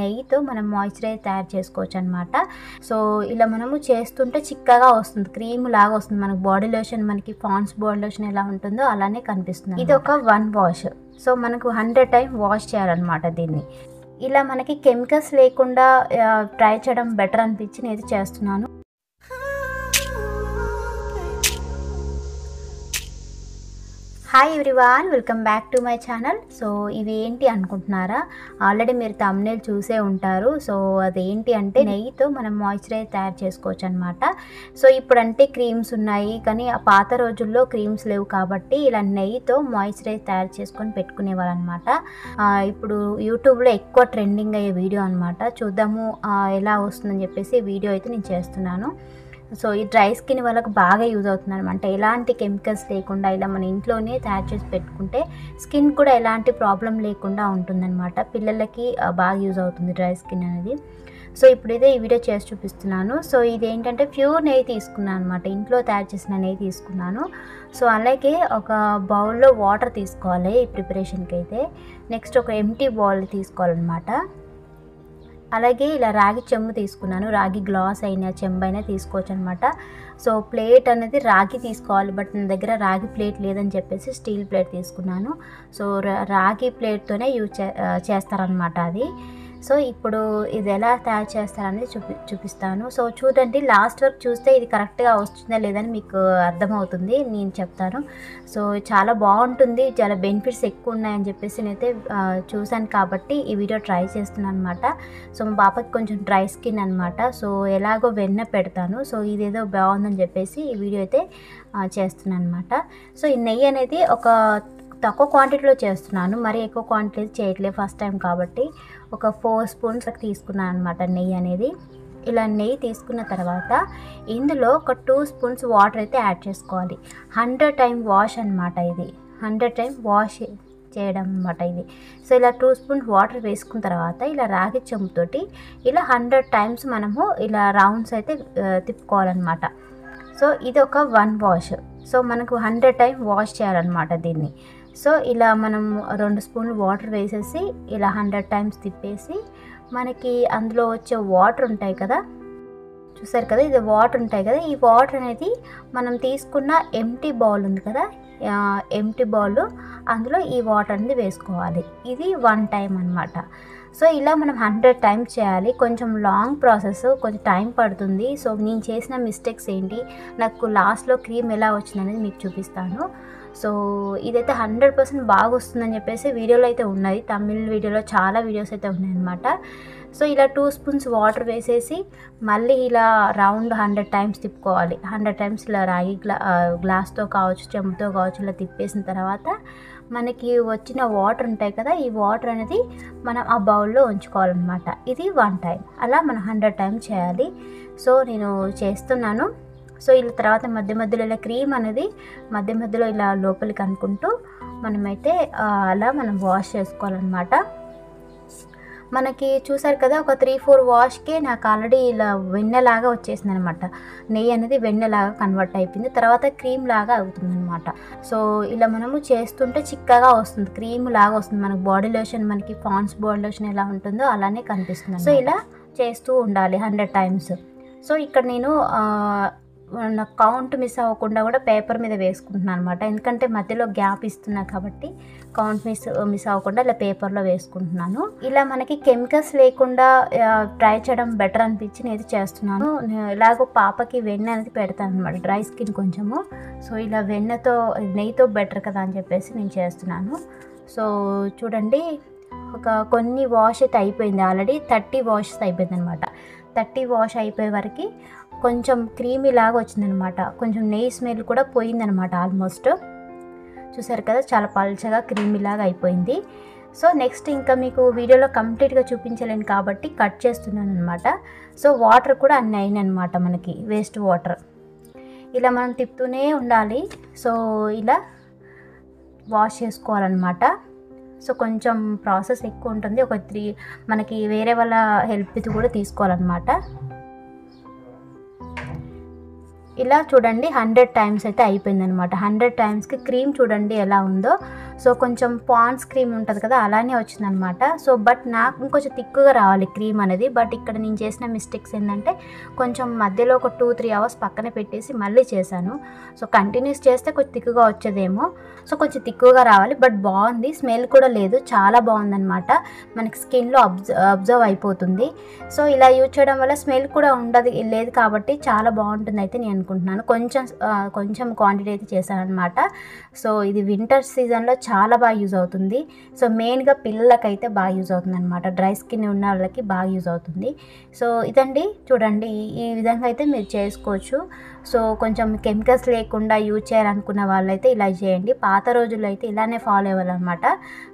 నెయ్యితో మనం మాయిశ్చరైజర్ తయారు చేసుకోవచ్చు అనమాట. సో ఇలా మనము చేస్తుంటే చిక్కగా వస్తుంది, క్రీమ్ లాగా వస్తుంది. మనకు బాడీ లోషన్, మనకి పాండ్స్ బాడీ లోషన్ ఎలా ఉంటుందో అలానే కనిపిస్తుంది. ఇది ఒక 1 వాష్. సో మనకు 100 టైం వాష్ చేయాలన్నమాట దీన్ని. ఇలా మనకి కెమికల్స్ లేకుండా ట్రై చేయడం బెటర్ అనిపించి నేను ఇది చేస్తున్నాను. Hi everyone, welcome back to my channel. So ఇవి ఏంటి అనుకుంటున్నారా? ఆల్రెడీ మీరు థంబ్నెయిల్ చూసే ఉంటారు. సో అదేంటి అంటే నెయ్యితో మనం మాయిశ్చరైజర్ తయారు చేసుకోవచ్చు అనమాట. సో ఇప్పుడంటే క్రీమ్స్ ఉన్నాయి, కానీ ఆ పాత రోజుల్లో క్రీమ్స్ లేవు కాబట్టి ఇలా నెయ్యితో మాయిశ్చరైజర్ తయారు చేసుకొని పెట్టుకునేవారు అనమాట. ఇప్పుడు యూట్యూబ్లో ఎక్కువ ట్రెండింగ్ అయ్యే వీడియో అనమాట. చూద్దాము ఎలా వస్తుందని చెప్పేసి వీడియో అయితే నేను చేస్తున్నాను. సో ఈ డ్రై స్కిన్ వాళ్ళకు బాగా యూజ్ అవుతుంది అనమాట. ఎలాంటి కెమికల్స్ లేకుండా ఇలా మన ఇంట్లోనే తయారు చేసి పెట్టుకుంటే స్కిన్ కూడా ఎలాంటి ప్రాబ్లం లేకుండా ఉంటుందన్నమాట. పిల్లలకి బాగా యూజ్ అవుతుంది డ్రై స్కిన్ అనేది. సో ఇప్పుడైతే ఈ వీడియో చేసి చూపిస్తున్నాను. సో ఇదేంటంటే ప్యూర్ నెయ్యి తీసుకున్నాను అనమాట, ఇంట్లో తయారు చేసిన నెయ్యి తీసుకున్నాను. సో అలాగే ఒక బౌల్లో వాటర్ తీసుకోవాలి ఈ ప్రిపరేషన్కి అయితే. నెక్స్ట్ ఒక ఎంటీ బౌల్ తీసుకోవాలన్నమాట. అలాగే ఇలా రాగి చెంబు తీసుకున్నాను, రాగి గ్లాస్ అయినా చెంబు అయినా తీసుకోవచ్చు అనమాట. సో ప్లేట్ అనేది రాగి తీసుకోవాలి, బట్ నా దగ్గర రాగి ప్లేట్ లేదని చెప్పేసి స్టీల్ ప్లేట్ తీసుకున్నాను. సో రాగి ప్లేట్తోనే యూజ్ చేస్తారనమాట అది. సో ఇప్పుడు ఇది ఎలా తయారు చేస్తారనేది చూపిస్తాను. సో చూడండి, లాస్ట్ వరకు చూస్తే ఇది కరెక్ట్గా వస్తుందా లేదని మీకు అర్థమవుతుంది, నేను చెప్తాను. సో చాలా బాగుంటుంది, చాలా బెనిఫిట్స్ ఎక్కువ ఉన్నాయని చెప్పేసి నేనైతే చూశాను కాబట్టి ఈ వీడియో ట్రై చేస్తున్నాను అనమాట. సో మా పాపకి కొంచెం డ్రై స్కిన్ అనమాట. సో ఎలాగో వెన్న పెడతాను, సో ఇదేదో బాగుందని చెప్పేసి ఈ వీడియో అయితే చేస్తున్నాను అనమాట. సో ఈ నెయ్యి అనేది ఒక తక్కువ క్వాంటిటీలో చేస్తున్నాను, మరీ ఎక్కువ క్వాంటిటీ చేయట్లేదు, ఫస్ట్ టైం కాబట్టి. ఒక 4 స్పూన్స్ తీసుకున్నాను అనమాట నెయ్యి అనేది. ఇలా నెయ్యి తీసుకున్న తర్వాత ఇందులో ఒక 2 స్పూన్స్ వాటర్ అయితే యాడ్ చేసుకోవాలి. 100 టైం వాష్ అనమాట ఇది, 100 టైం వాష్ చేయడం అనమాట ఇది. సో ఇలా 2 స్పూన్స్ వాటర్ వేసుకున్న తర్వాత ఇలా రాగి చెంబుతోటి ఇలా 100 టైమ్స్ మనము ఇలా రౌండ్స్ అయితే తిప్పుకోవాలన్నమాట. సో ఇది ఒక 1 వాష్. సో మనకు 100 టైం వాష్ చేయాలన్నమాట దీన్ని. సో ఇలా మనం 2 స్పూన్లు వాటర్ వేసేసి ఇలా 100 టైమ్స్ తిప్పేసి మనకి అందులో వచ్చే వాటర్ ఉంటాయి కదా, చూసారు కదా, ఇది వాటర్ ఉంటాయి కదా, ఈ వాటర్ అనేది మనం తీసుకున్న ఎంటీ బౌల్ ఉంది కదా, ఎంటీ బౌల్ అందులో ఈ వాటర్ అనేది వేసుకోవాలి. ఇది 1 టైం అనమాట. సో ఇలా మనం 100 టైమ్స్ చేయాలి. కొంచెం లాంగ్ ప్రాసెస్, కొంచెం టైం పడుతుంది. సో నేను చేసిన మిస్టేక్స్ ఏంటి, నాకు లాస్ట్లో క్రీమ్ ఎలా వచ్చిందనేది మీకు చూపిస్తాను. సో ఇదైతే 100% బాగా వస్తుందని చెప్పేసి వీడియోలో అయితే ఉన్నది, తమిళ్ వీడియోలో చాలా వీడియోస్ అయితే ఉన్నాయన్నమాట. సో ఇలా 2 స్పూన్స్ వాటర్ వేసేసి మళ్ళీ ఇలా రౌండ్ 100 టైమ్స్ తిప్పుకోవాలి. 100 టైమ్స్ ఇలా రాగి గ్లాస్తో కావచ్చు, చెంబుతో కావచ్చు, ఇలా తిప్పేసిన తర్వాత మనకి వచ్చిన వాటర్ ఉంటాయి కదా, ఈ వాటర్ అనేది మనం ఆ బౌల్లో ఉంచుకోవాలన్నమాట. ఇది 1 టైం. అలా మనం 100 టైం చేయాలి. సో నేను చేస్తున్నాను. సో ఇలా తర్వాత మధ్య మధ్యలో ఇలా క్రీమ్ అనేది మధ్య మధ్యలో ఇలా లోపలికి అనుకుంటూ మనమైతే అలా మనం వాష్ చేసుకోవాలన్నమాట. మనకి చూసారు కదా, ఒక 3-4 వాష్కే నాకు ఆల్రెడీ ఇలా వెన్నెలాగా వచ్చేసింది అనమాట. నెయ్యి అనేది వెన్నెలాగా కన్వర్ట్ అయిపోయింది, తర్వాత క్రీమ్ లాగా అవుతుంది అనమాట. సో ఇలా మనము చేస్తుంటే చిక్కగా వస్తుంది, క్రీమ్ లాగా వస్తుంది. మనకు బాడీ లోషన్, మనకి పాండ్స్ బాడీ లోషన్ ఎలా ఉంటుందో అలానే కనిపిస్తుంది. సో ఇలా చేస్తూ ఉండాలి 100 టైమ్స్. సో ఇక్కడ నేను నాకు కౌంట్ మిస్ అవ్వకుండా కూడా పేపర్ మీద వేసుకుంటున్నాను అనమాట, ఎందుకంటే మధ్యలో గ్యాప్ ఇస్తున్నా కాబట్టి కౌంట్ మిస్ అవ్వకుండా ఇలా పేపర్లో వేసుకుంటున్నాను. ఇలా మనకి కెమికల్స్ లేకుండా ట్రై చేయడం బెటర్ అనిపించి నేను చేస్తున్నాను. ఇలాగో పాపకి వెన్న అనేది పెడతాను అనమాట, డ్రై స్కిన్ కొంచెము. సో ఇలా వెన్నతో నెయ్యితో బెటర్ కదా అని చెప్పేసి నేను చేస్తున్నాను. సో చూడండి, ఒక కొన్ని వాష్ అయితే అయిపోయింది, ఆల్రెడీ 30 వాషెస్ అయిపోయింది అనమాట. 30 వాష్ అయిపోయే వరకు కొంచెం క్రీమీ లాగా వచ్చిందనమాట, కొంచెం నెయ్యి స్మెల్ కూడా పోయిందనమాట ఆల్మోస్ట్. చూసారు కదా, చాలా పల్చగా క్రీమీ లాగా అయిపోయింది. సో నెక్స్ట్ ఇంకా మీకు వీడియోలో కంప్లీట్గా చూపించలేను కాబట్టి కట్ చేస్తున్నాను అనమాట. సో వాటర్ కూడా అన్నీ అయినమాట, మనకి వేస్ట్ వాటర్. ఇలా మనం తిప్పుతూనే ఉండాలి. సో ఇలా వాష్ చేసుకోవాలన్నమాట. సో కొంచెం ప్రాసెస్ ఎక్కువ ఉంటుంది, ఒక 3 మనకి వేరే వాళ్ళ హెల్ప్ ఇది కూడా తీసుకోవాలన్నమాట. ఇలా చూడండి 100 టైమ్స్ అయితే అయిపోయిందనమాట. 100 టైమ్స్కి క్రీమ్ చూడండి ఎలా ఉందో. సో కొంచెం పాండ్స్ క్రీమ్ ఉంటుంది కదా అలానే వచ్చిందనమాట. సో బట్ నాకు ఇంకొంచెం థిక్గా రావాలి క్రీమ్ అనేది. బట్ ఇక్కడ నేను చేసిన మిస్టేక్స్ ఏంటంటే కొంచెం మధ్యలో ఒక 2-3 అవర్స్ పక్కన పెట్టేసి మళ్ళీ చేశాను. సో కంటిన్యూస్ చేస్తే కొంచెం థిక్గా వచ్చేదేమో. సో కొంచెం థిక్గా రావాలి. బట్ బాగుంది, స్మెల్ కూడా లేదు, చాలా బాగుందనమాట. మనకి స్కిన్లో అబ్జర్వ్ అయిపోతుంది. సో ఇలా యూజ్ చేయడం వల్ల స్మెల్ కూడా ఉండదు లేదు కాబట్టి చాలా బాగుంటుంది అయితే నేను అనుకుంటున్నాను. కొంచెం క్వాంటిటీ అయితే చేశాను అనమాట. సో ఇది వింటర్ సీజన్లో చాలా బాగా యూజ్ అవుతుంది. సో మెయిన్గా పిల్లలకైతే బాగా యూజ్ అవుతుంది అనమాట. డ్రై స్కిన్ ఉన్న వాళ్ళకి బాగా యూజ్ అవుతుంది. సో ఇదండి చూడండి, ఈ విధంగా అయితే మీరు చేసుకోవచ్చు. సో కొంచెం కెమికల్స్ లేకుండా యూజ్ చేయాలనుకున్న వాళ్ళైతే ఇలా చేయండి. పాత రోజుల్లో అయితే ఇలానే ఫాలో అవ్వాలన్నమాట.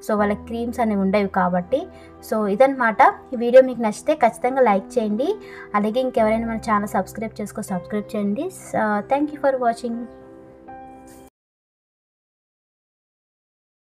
సో వాళ్ళకి క్రీమ్స్ అనేవి ఉండేవి కాబట్టి. సో ఇదన్నమాట. ఈ వీడియో మీకు నచ్చితే ఖచ్చితంగా లైక్ చేయండి. అలాగే ఇంకెవరైనా మన ఛానల్ సబ్స్క్రైబ్ చేయండి. Thank you for watching.